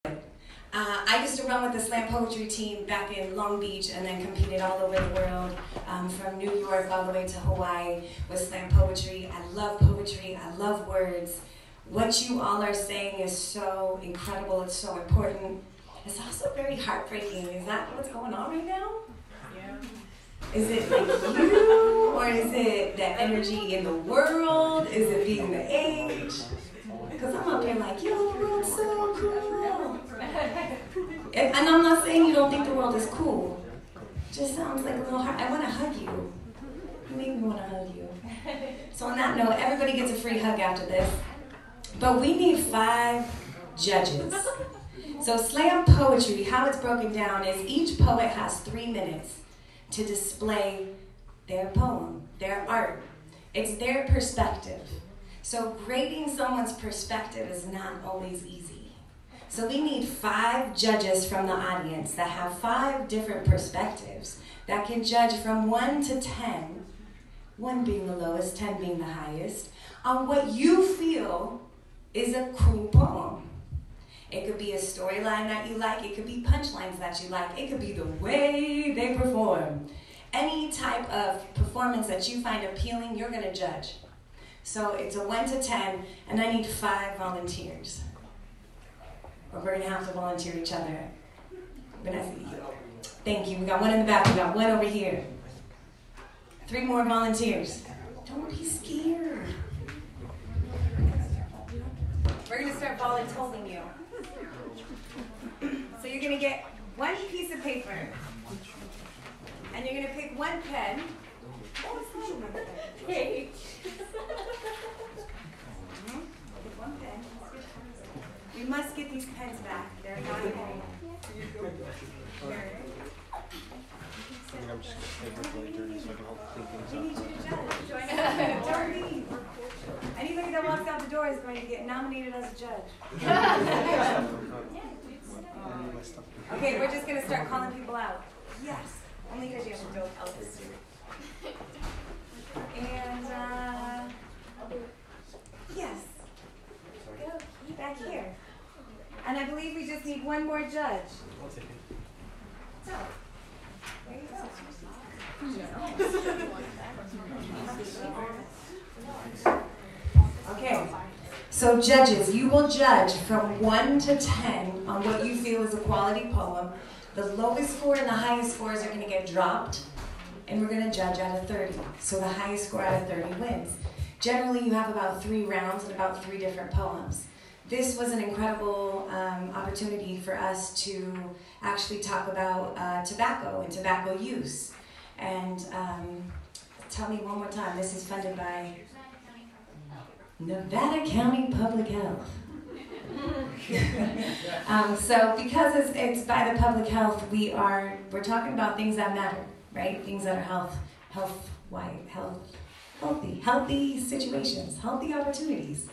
I used to run with the slam poetry team back in Long Beach and then competed all over the world, from New York all the way to Hawaii with slam poetry. I love poetry, I love words. What you all are saying is so incredible, it's so important. It's also very heartbreaking. Is that what's going on right now? Yeah. Is it like you, or is it that energy in the world? Is it being the age? Because I'm up here like, yo, the world's so cool. And I'm not saying you don't think the world is cool. It just sounds like a little hard. I want to hug you. You make me want to hug you. So on that note, everybody gets a free hug after this. But we need 5 judges. So slam poetry, how it's broken down is each poet has 3 minutes to display their poem, their art. It's their perspective. So grading someone's perspective is not always easy. So we need 5 judges from the audience that have 5 different perspectives that can judge from 1 to 10, 1 being the lowest, 10 being the highest, on what you feel is a cool poem. It could be a storyline that you like, it could be punchlines that you like, it could be the way they perform. Any type of performance that you find appealing, you're gonna judge. So it's a 1 to 10, and I need 5 volunteers. Or we're gonna have to volunteer each other. Thank you, we got 1 in the back, we got 1 over here. 3 more volunteers. Don't be scared. We're gonna start volunteering you. So you're gonna get 1 piece of paper, and you're gonna pick 1 pen. Page. Pick 1 pen. We must get these pens back. They're not in. I think I'm just going to take really dirty so I can help clean things We up. need you to judge. Join us. Don't leave. Anybody that walks out the door is going to get nominated as a judge. Okay, we're just going to start calling people out. Yes. Only because you have to do Elvis too. And, yes. Go back here. And I believe we just need 1 more judge. So, there you go. Okay, so judges, you will judge from 1 to 10 on what you feel is a quality poem. The lowest score and the highest scores are going to get dropped, and we're going to judge out of 30. So the highest score out of 30 wins. Generally, you have about 3 rounds and about 3 different poems. This was an incredible opportunity for us to actually talk about tobacco and tobacco use. And tell me one more time, this is funded by Nevada County Public Health. So because it's by the public health, we're talking about things that matter, right? Things that are healthy situations, healthy opportunities.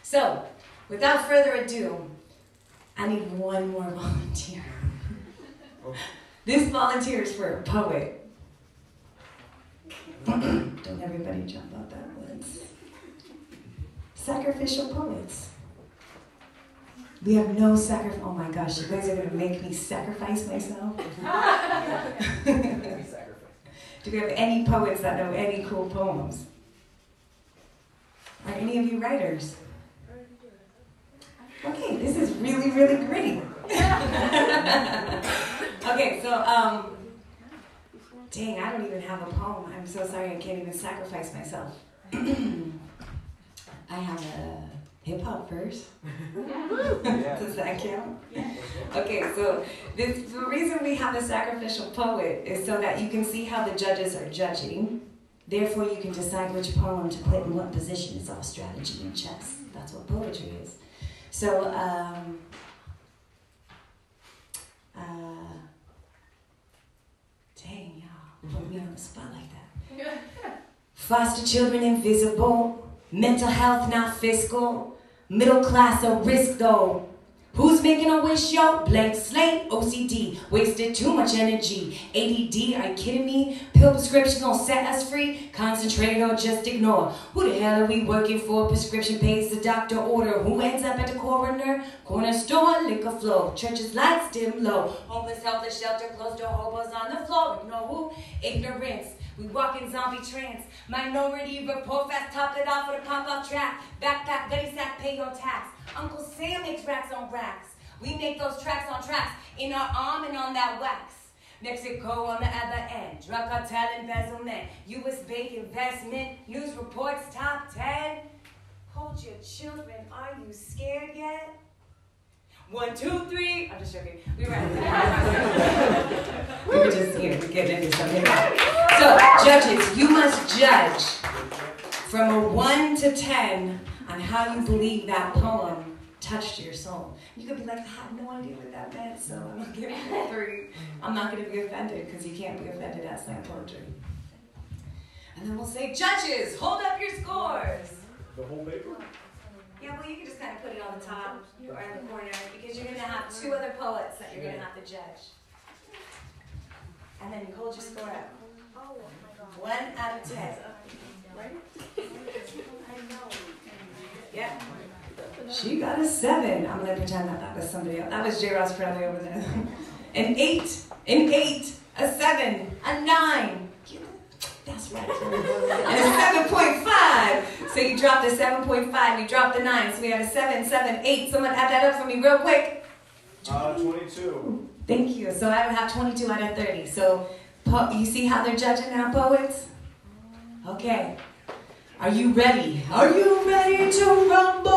So without further ado, I need 1 more volunteer. This volunteer is for a poet. Don't everybody jump up at once. Sacrificial poets. We have no sacrifice. Oh my gosh, you guys are going to make me sacrifice myself? Do we have any poets that know any cool poems? Are any of you writers? Okay, this is really, really great. Okay, so, dang, I don't even have a poem. I'm so sorry, I can't even sacrifice myself. I have a hip-hop verse. Does that count? Okay, so the reason we have a sacrificial poet is so that you can see how the judges are judging. Therefore, you can decide which poem to put in what position. It's all strategy and chess. That's what poetry is. So, dang, y'all, put me on the spot like that. Foster children invisible, mental health not fiscal, middle class a risk though. Who's making a wish, yo? Blank slate, OCD, wasted too much energy. ADD, are you kidding me? Pill prescription gonna set us free? Concentrate or just ignore. Who the hell are we working for? Prescription pays the doctor order. Who ends up at the coroner? Corner store, liquor floor. Churches lights dim low. Homeless, helpless, shelter, closed door, hobos on the floor. Ignore who? Ignorance. We walk in zombie trance. Minority report fast, top it off with a pop-up track. Backpack, gunny sack, pay your tax. Uncle Sam makes racks on racks. We make those tracks on tracks. In our arm and on that wax. Mexico on the other end. Drug cartel embezzlement. U.S. bank investment. News reports top 10. Hold your children. Are you scared yet? 1, 2, 3. I'm just joking. We were we were just here to get into something. So, judges, you must judge from a 1 to 10 on how you believe that poem touched your soul. You could be like, I had no idea what that meant, so I'm going to give it a 3. I'm not going to be offended because you can't be offended at slam poetry. And then we'll say, judges, hold up your scores. The whole paper? Yeah, well, you can just kind of put it on the top or in the corner because you're going to have 2 other poets that you're going to have to judge. And then you hold your score up. 1 out of 10. Yeah. She got a 7. I'm going to pretend that that was somebody else. That was J. Ross Presley over there. An 8. An 8. A 7. A 9. That's right. And a 7.5. So you dropped the 7.5. You dropped the 9. So we have a 7, 7, 8. Someone add that up for me real quick. 22. Thank you. So I would have 22 out of 30. So you see how they're judging now, poets? Okay. Are you ready? Are you ready to rumble?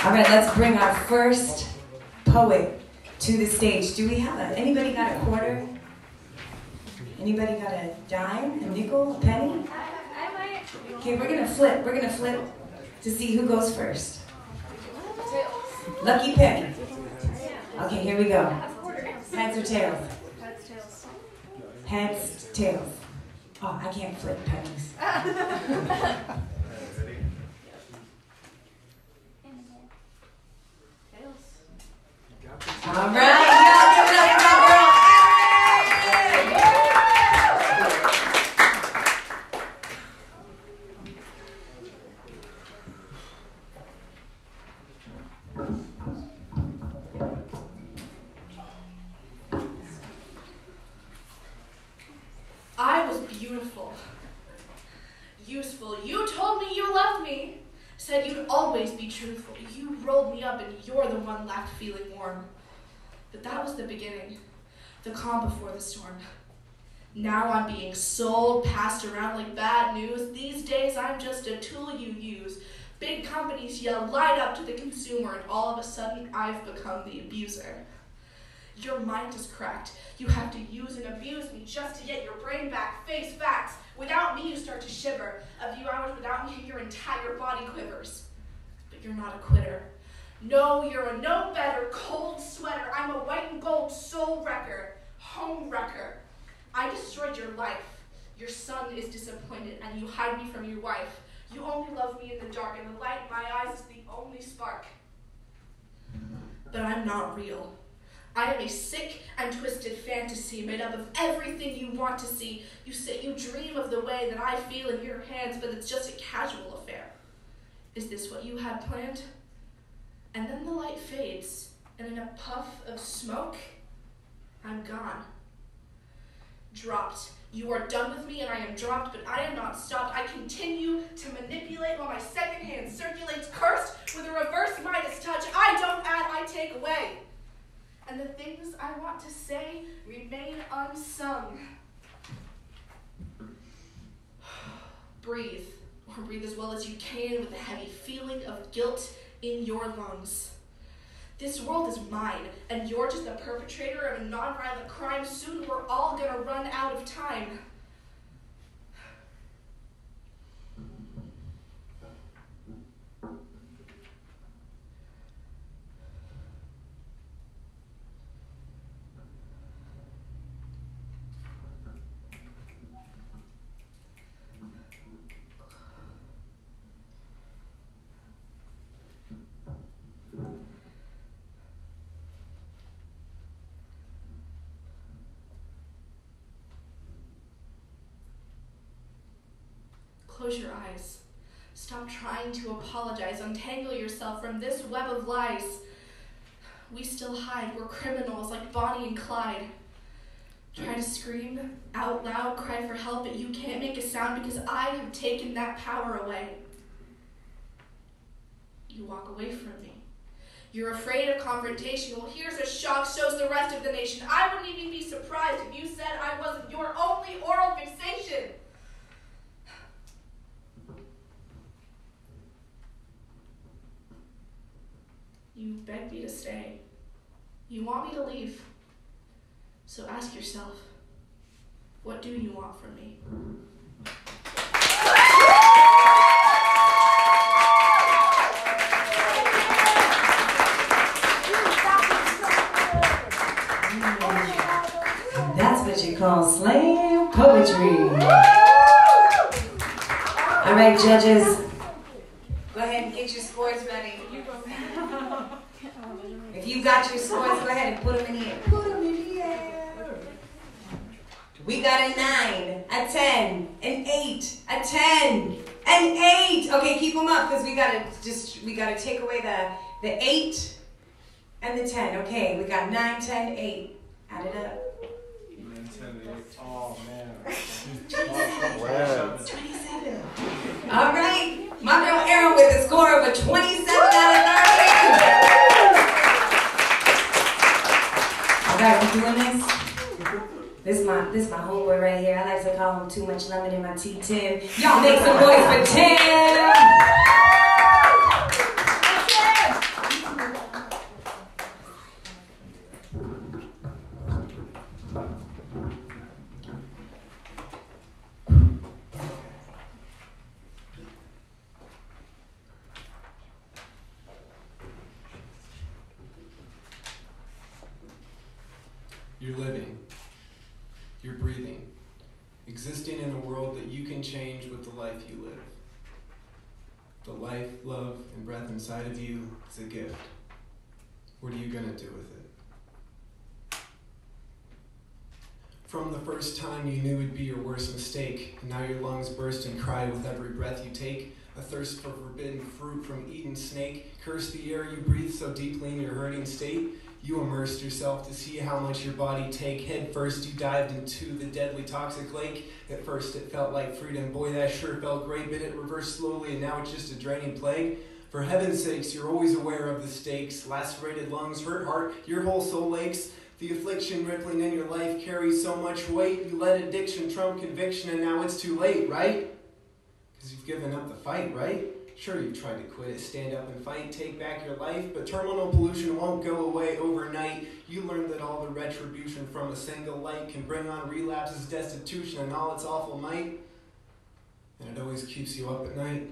All right, let's bring our first poet to the stage. Do we have anybody got a quarter? Anybody got a dime, a nickel, a penny? I might. Okay, we're gonna flip. We're gonna flip to see who goes first. Lucky penny. Okay, here we go. Heads or tails? Heads, tails. Oh, I can't flip pennies. All right, y'all give it up for my girl. I was beautiful. Useful. You told me you loved me. Said you'd always be truthful. You rolled me up and you're the one left feeling warm. But that was the beginning. The calm before the storm. Now I'm being sold, passed around like bad news. These days I'm just a tool you use. Big companies yell light up to the consumer and all of a sudden I've become the abuser. Your mind is cracked. You have to use and abuse me just to get your brain back. Face facts. Without me, you start to shiver. A few hours without me, your entire body quivers. But you're not a quitter. No, you're a no better cold sweater. I'm a white and gold soul wrecker, home wrecker. I destroyed your life. Your son is disappointed, and you hide me from your wife. You only love me in the dark, and the light in my eyes is the only spark. But I'm not real. I am a sick and twisted fantasy made up of everything you want to see. You say you dream of the way that I feel in your hands, but it's just a casual affair. Is this what you had planned? And then the light fades, and in a puff of smoke, I'm gone. Dropped. You are done with me and I am dropped, but I am not stopped. I continue to manipulate while my second hand circulates, cursed with a reverse Midas touch. I don't add, I take away. And the things I want to say remain unsung. Breathe, or breathe as well as you can with the heavy feeling of guilt in your lungs. This world is mine, and you're just the perpetrator of a nonviolent crime. Soon we're all gonna run out of time. Close your eyes. Stop trying to apologize. Untangle yourself from this web of lies. We still hide. We're criminals like Bonnie and Clyde. Try to scream out loud, cry for help, but you can't make a sound because I have taken that power away. You walk away from me. You're afraid of confrontation. Well, here's a shock, shows the rest of the nation. I wouldn't even be surprised if you said I wasn't your only oral fixation. You beg me to stay. You want me to leave. So ask yourself, what do you want from me? That's what you call slam poetry. All right, judges, go ahead and get your scores ready. If you got your scores, go ahead and put them in the air. Put them in the air. We got a 9, a 10, an 8, a 10, an 8. Okay, keep them up because we gotta take away the 8 and the 10. Okay, we got 9, 10, 8. Add it up. 9, 10, 8. Oh man. 27. All right, my girl Erin with a score of a 27 out of 30. All right, we doing this? This is my homeboy right here. I like to call him Too Much Lemon in My Tea, Tim. Y'all make some noise for Tim. You're living, you're breathing, existing in a world that you can change with the life you live. The life, love, and breath inside of you is a gift. What are you gonna do with it? From the first time you knew it'd be your worst mistake, and now your lungs burst and cry with every breath you take. A thirst for forbidden fruit from Eden's snake. Curse the air you breathe so deeply in your hurting state. You immersed yourself to see how much your body take. Head first you dived into the deadly toxic lake. At first it felt like freedom, boy that sure felt great, but it reversed slowly and now it's just a draining plague. For heaven's sakes, you're always aware of the stakes. Lacerated lungs, hurt heart, your whole soul aches. The affliction rippling in your life carries so much weight. You let addiction trump conviction and now it's too late, right? Because you've given up the fight, right? Sure, you've tried to quit it, stand up and fight, take back your life, but terminal pollution won't go away overnight. You learned that all the retribution from a single light can bring on relapses, destitution, and all its awful might. And it always keeps you up at night.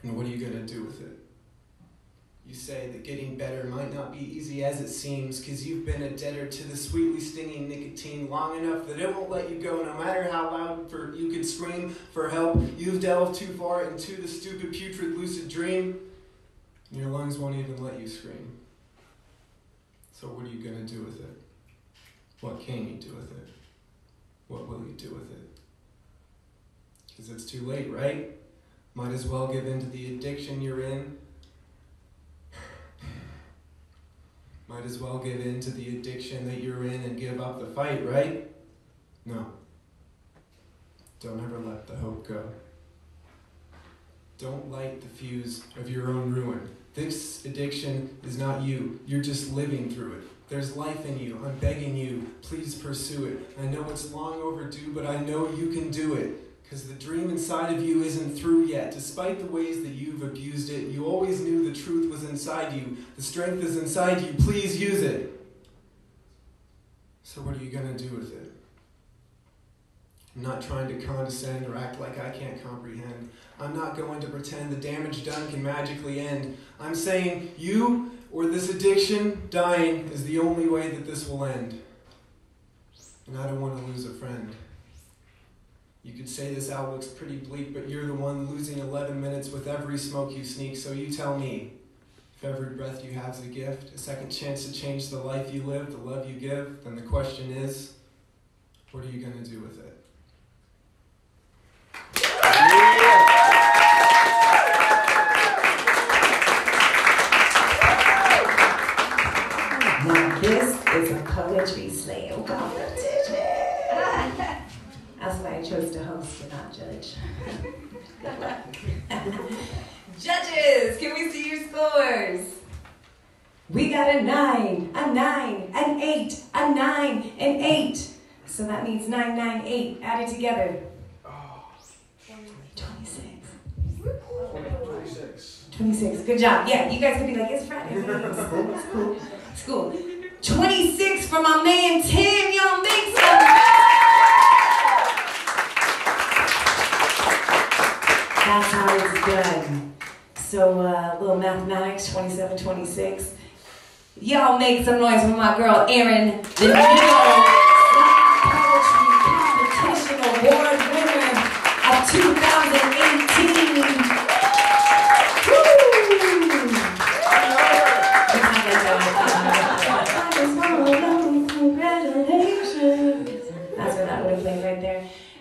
And what are you going to do with it? You say that getting better might not be easy as it seems, because you've been a debtor to the sweetly stinging nicotine long enough that it won't let you go, no matter how loud you can scream for help. You've delved too far into the stupid, putrid, lucid dream, and your lungs won't even let you scream. So what are you going to do with it? What can you do with it? What will you do with it? Because it's too late, right? Might as well give in to the addiction you're in. Might as well give in to the addiction that you're in and give up the fight, right? No. Don't ever let the hope go. Don't light the fuse of your own ruin. This addiction is not you. You're just living through it. There's life in you. I'm begging you, please pursue it. I know it's long overdue, but I know you can do it. Because the dream inside of you isn't through yet. Despite the ways that you've abused it, you always knew the truth was inside you. The strength is inside you. Please use it. So what are you going to do with it? I'm not trying to condescend or act like I can't comprehend. I'm not going to pretend the damage done can magically end. I'm saying you or this addiction dying is the only way that this will end. And I don't want to lose a friend. You could say this outlook's pretty bleak, but you're the one losing 11 minutes with every smoke you sneak, so you tell me. If every breath you have is a gift, a second chance to change the life you live, the love you give, then the question is, what are you going to do with it? is a poetry slam competition. That's why I chose to host and not judge. Good luck. Judges, can we see your scores? We got a 9, a 9, an 8, a 9, an 8. So that means 9, 9, 8. Add it together. 26. Good job. Yeah, you guys can be like, it's Friday. It's cool. 26 for my man Tim. Y'all make some. That's how it's done. So, little mathematics, 27, 26. Y'all make some noise for my girl Erin, the Neo Poetry Competition Award winner of 2018.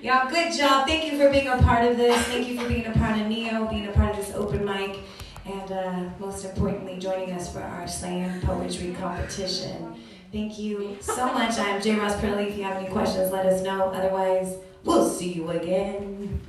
Y'all, good job. Thank you for being a part of this. Thank you for being a part of Neo, being a part of this open mic, and most importantly, joining us for our slam poetry competition. Thank you so much. I'm J. Ross Purley. If you have any questions, let us know. Otherwise, we'll see you again.